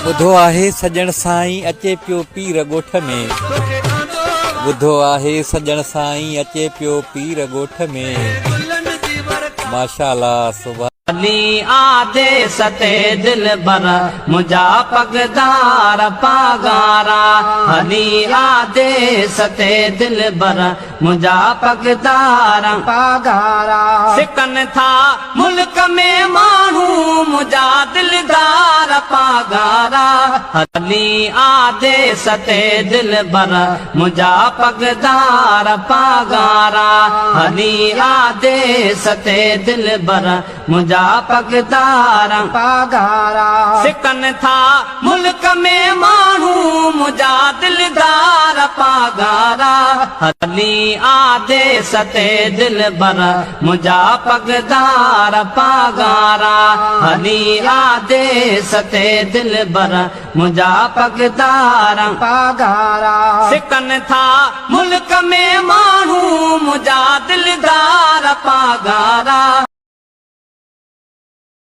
ॿुधो आहे सजण साईं अचे पियो पीर ॻोठ में। ॿुधो आहे सजण साईं अचे पियो पीर ॻोठ में। माशाअल्लाह सुभान अली आदे सते दिल बर मुझा पगदार पागारा। अली आदे सते दिल बर मुझा पगदार पागारा। सिकन था मुल्क में मानू मुझा दिलदार पागारा। अली आदे सते दिल बर मुझा पगदार पागारा। अली आदे सते दिल बर मुझा पगदार पागारा। सिकन था मुल्क में मानू मुझा दिलदार पागारा। अली आदे सते दिल बर मुझा पगदार पागारा। अली आदे सते दिल बर मुझा पगदार पागारा। सिकन था मुल्क में मानू मुझा दिलदार पागारा।